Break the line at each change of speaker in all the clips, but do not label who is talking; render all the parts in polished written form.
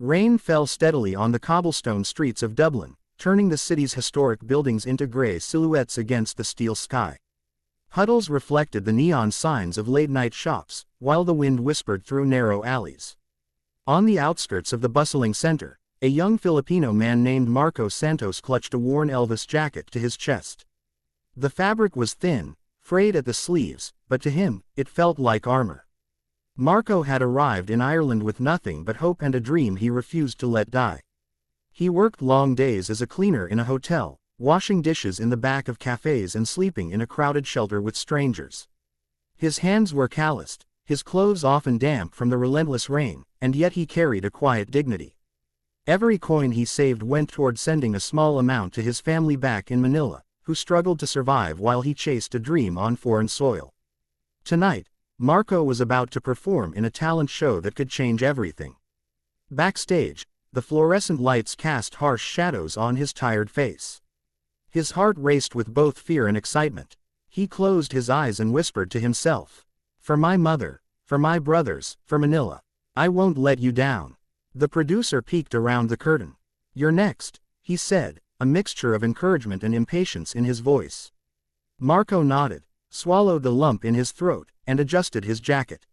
Rain fell steadily on the cobblestone streets of Dublin, turning the city's historic buildings into gray silhouettes against the steel sky. Puddles reflected the neon signs of late-night shops, while the wind whispered through narrow alleys. On the outskirts of the bustling center, a young Filipino man named Marco Santos clutched a worn Elvis jacket to his chest. The fabric was thin, frayed at the sleeves, but to him, it felt like armor. Marco had arrived in Ireland with nothing but hope and a dream he refused to let die. He worked long days as a cleaner in a hotel, washing dishes in the back of cafes and sleeping in a crowded shelter with strangers. His hands were calloused, his clothes often damp from the relentless rain, and yet he carried a quiet dignity. Every coin he saved went toward sending a small amount to his family back in Manila, who struggled to survive while he chased a dream on foreign soil. Tonight, Marco was about to perform in a talent show that could change everything. Backstage, the fluorescent lights cast harsh shadows on his tired face. His heart raced with both fear and excitement. He closed his eyes and whispered to himself, "For my mother, for my brothers, for Manila, I won't let you down." The producer peeked around the curtain. "You're next," he said, a mixture of encouragement and impatience in his voice. Marco nodded, swallowed the lump in his throat, and adjusted his jacket.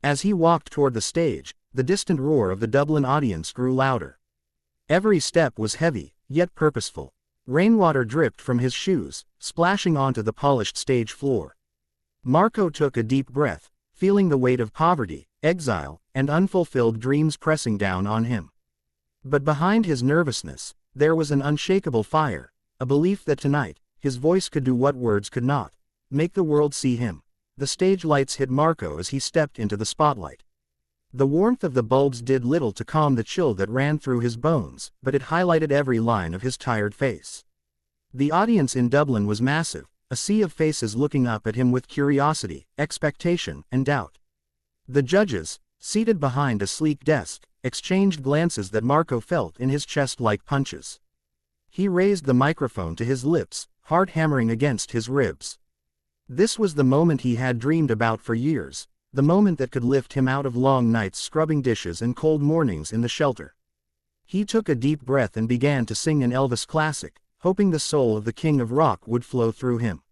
As he walked toward the stage, the distant roar of the Dublin audience grew louder. Every step was heavy, yet purposeful. Rainwater dripped from his shoes, splashing onto the polished stage floor. Marco took a deep breath, feeling the weight of poverty, exile, and unfulfilled dreams pressing down on him. But behind his nervousness, there was an unshakable fire, a belief that tonight, his voice could do what words could not: make the world see him. The stage lights hit Marco as he stepped into the spotlight. The warmth of the bulbs did little to calm the chill that ran through his bones, but it highlighted every line of his tired face. The audience in Dublin was massive, a sea of faces looking up at him with curiosity, expectation, and doubt. The judges, seated behind a sleek desk, exchanged glances that Marco felt in his chest like punches. He raised the microphone to his lips, heart hammering against his ribs. This was the moment he had dreamed about for years, the moment that could lift him out of long nights scrubbing dishes and cold mornings in the shelter. He took a deep breath and began to sing an Elvis classic, hoping the soul of the king of rock would flow through him.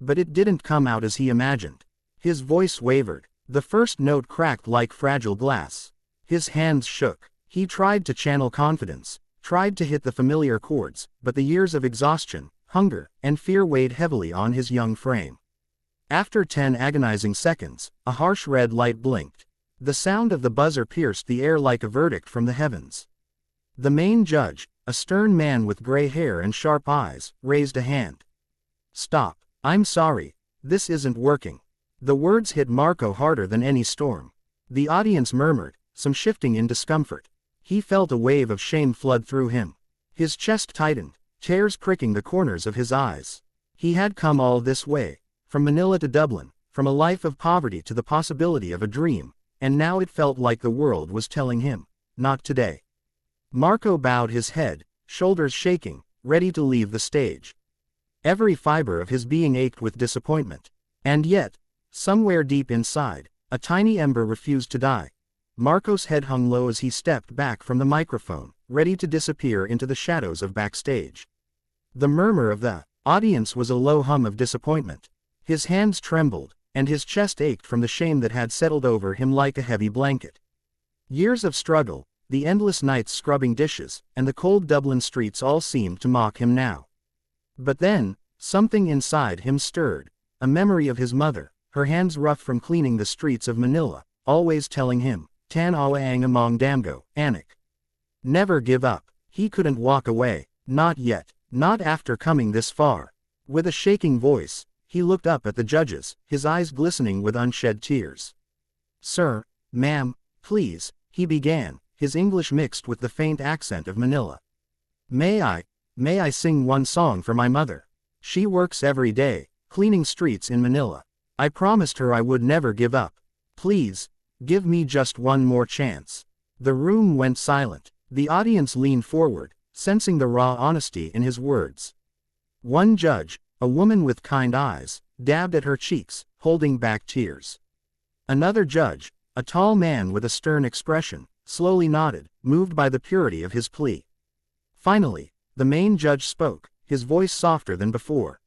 But it didn't come out as he imagined. His voice wavered, the first note cracked like fragile glass. His hands shook. He tried to channel confidence, tried to hit the familiar chords, but the years of exhaustion, hunger, and fear weighed heavily on his young frame. After 10 agonizing seconds, a harsh red light blinked. The sound of the buzzer pierced the air like a verdict from the heavens. The main judge, a stern man with gray hair and sharp eyes, raised a hand. "Stop. I'm sorry. This isn't working." The words hit Marco harder than any storm. The audience murmured, some shifting in discomfort. He felt a wave of shame flood through him. His chest tightened, tears pricking the corners of his eyes. He had come all this way, from Manila to Dublin, from a life of poverty to the possibility of a dream, and now it felt like the world was telling him, "Not today." Marco bowed his head, shoulders shaking, ready to leave the stage. Every fiber of his being ached with disappointment. And yet, somewhere deep inside, a tiny ember refused to die. Marco's head hung low as he stepped back from the microphone, ready to disappear into the shadows of backstage. The murmur of the audience was a low hum of disappointment. His hands trembled, and his chest ached from the shame that had settled over him like a heavy blanket. Years of struggle, the endless nights scrubbing dishes, and the cold Dublin streets all seemed to mock him now. But then, something inside him stirred, a memory of his mother, her hands rough from cleaning the streets of Manila, always telling him, "Tan awa ang among damgo, anak. Never give up." He couldn't walk away, not yet, not after coming this far. With a shaking voice, he looked up at the judges, his eyes glistening with unshed tears. "Sir, ma'am, please," he began, his English mixed with the faint accent of Manila. May I sing one song for my mother? She works every day, cleaning streets in Manila. I promised her I would never give up. Please, give me just one more chance." The room went silent. The audience leaned forward, sensing the raw honesty in his words. One judge, a woman with kind eyes, dabbed at her cheeks, holding back tears. Another judge, a tall man with a stern expression, slowly nodded, moved by the purity of his plea. Finally, the main judge spoke, his voice softer than before.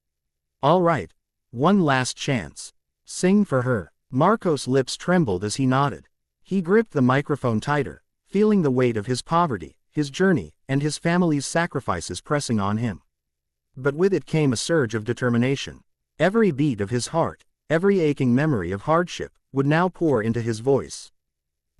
"All right. One last chance. Sing for her." Marco's lips trembled as he nodded. He gripped the microphone tighter, feeling the weight of his poverty, his journey, and his family's sacrifices pressing on him. But with it came a surge of determination. Every beat of his heart, every aching memory of hardship, would now pour into his voice.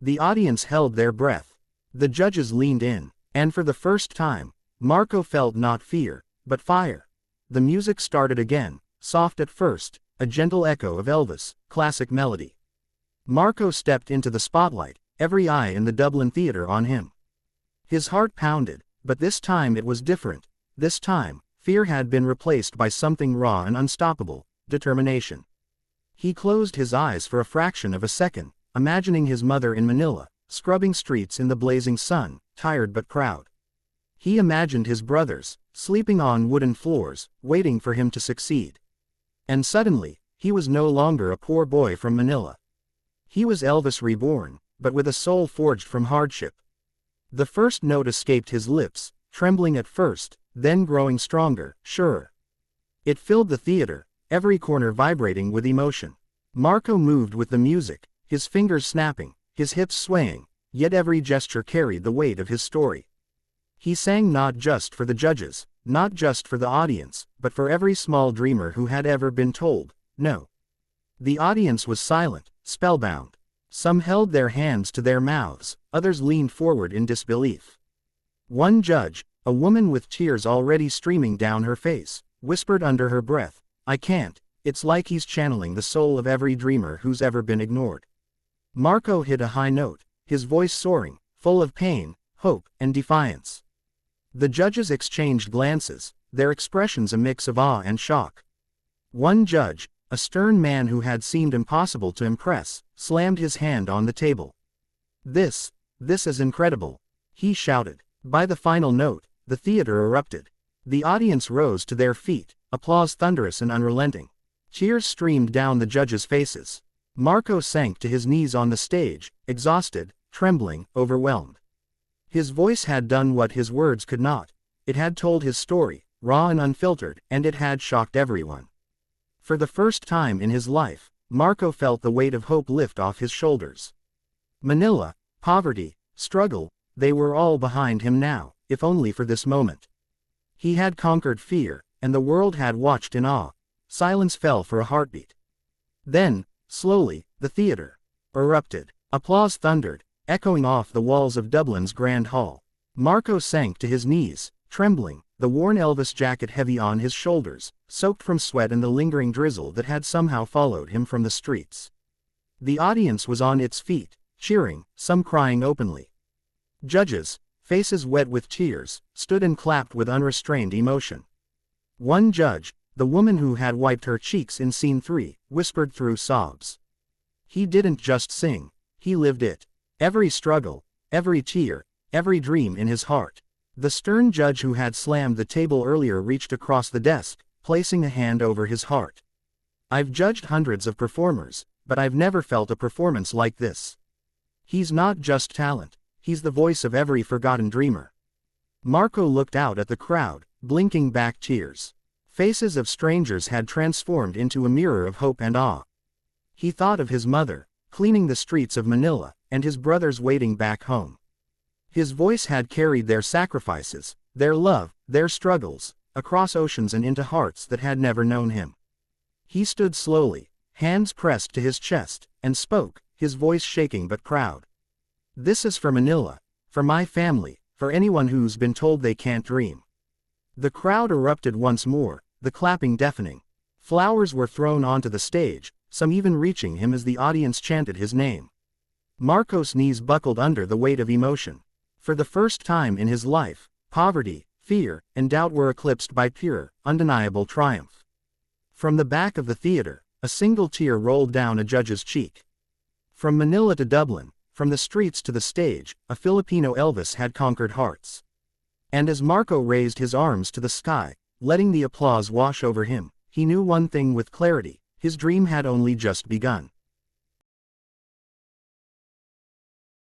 The audience held their breath. The judges leaned in, and for the first time, Marco felt not fear, but fire. The music started again, soft at first, a gentle echo of Elvis' classic melody. Marco stepped into the spotlight, every eye in the Dublin theater on him. His heart pounded, but this time it was different. This time, fear had been replaced by something raw and unstoppable, determination. He closed his eyes for a fraction of a second, imagining his mother in Manila, scrubbing streets in the blazing sun, tired but proud. He imagined his brothers, sleeping on wooden floors, waiting for him to succeed. And suddenly, he was no longer a poor boy from Manila. He was Elvis reborn, but with a soul forged from hardship. The first note escaped his lips, trembling at first, then growing stronger, surer. It filled the theater, every corner vibrating with emotion. Marco moved with the music, his fingers snapping, his hips swaying, yet every gesture carried the weight of his story. He sang not just for the judges, not just for the audience, but for every small dreamer who had ever been told, no. The audience was silent, spellbound. Some held their hands to their mouths, others leaned forward in disbelief. One judge, a woman with tears already streaming down her face, whispered under her breath, "I can't." It's like he's channeling the soul of every dreamer who's ever been ignored. Marco hit a high note, his voice soaring, full of pain, hope, and defiance. The judges exchanged glances, their expressions a mix of awe and shock. One judge, a stern man who had seemed impossible to impress, slammed his hand on the table. This is incredible," he shouted. By the final note, the theater erupted. The audience rose to their feet, applause thunderous and unrelenting. Tears streamed down the judges' faces. Marco sank to his knees on the stage, exhausted, trembling, overwhelmed. His voice had done what his words could not. It had told his story, raw and unfiltered, and it had shocked everyone. For the first time in his life, Marco felt the weight of hope lift off his shoulders. Manila, poverty, struggle, they were all behind him now, if only for this moment. He had conquered fear, and the world had watched in awe. Silence fell for a heartbeat. Then, slowly, the theater erupted. Applause thundered, echoing off the walls of Dublin's Grand Hall. Marco sank to his knees, trembling, the worn Elvis jacket heavy on his shoulders, soaked from sweat and the lingering drizzle that had somehow followed him from the streets. The audience was on its feet, cheering, some crying openly. Judges, faces wet with tears, stood and clapped with unrestrained emotion. One judge, the woman who had wiped her cheeks in Scene 3, whispered through sobs. He didn't just sing, he lived it. Every struggle, every tear, every dream in his heart. The stern judge who had slammed the table earlier reached across the desk, placing a hand over his heart. "I've judged hundreds of performers, but I've never felt a performance like this. He's not just talent, he's the voice of every forgotten dreamer." Marco looked out at the crowd, blinking back tears. Faces of strangers had transformed into a mirror of hope and awe. He thought of his mother, cleaning the streets of Manila, and his brothers waiting back home. His voice had carried their sacrifices, their love, their struggles, across oceans and into hearts that had never known him. He stood slowly, hands pressed to his chest, and spoke, his voice shaking but proud. "This is for Manila, for my family, for anyone who's been told they can't dream." The crowd erupted once more, the clapping deafening. Flowers were thrown onto the stage, some even reaching him as the audience chanted his name. Marco's knees buckled under the weight of emotion. For the first time in his life, poverty, fear, and doubt were eclipsed by pure, undeniable triumph. From the back of the theater, a single tear rolled down a judge's cheek. From Manila to Dublin, from the streets to the stage, a Filipino Elvis had conquered hearts. And as Marco raised his arms to the sky, letting the applause wash over him, he knew one thing with clarity: his dream had only just begun.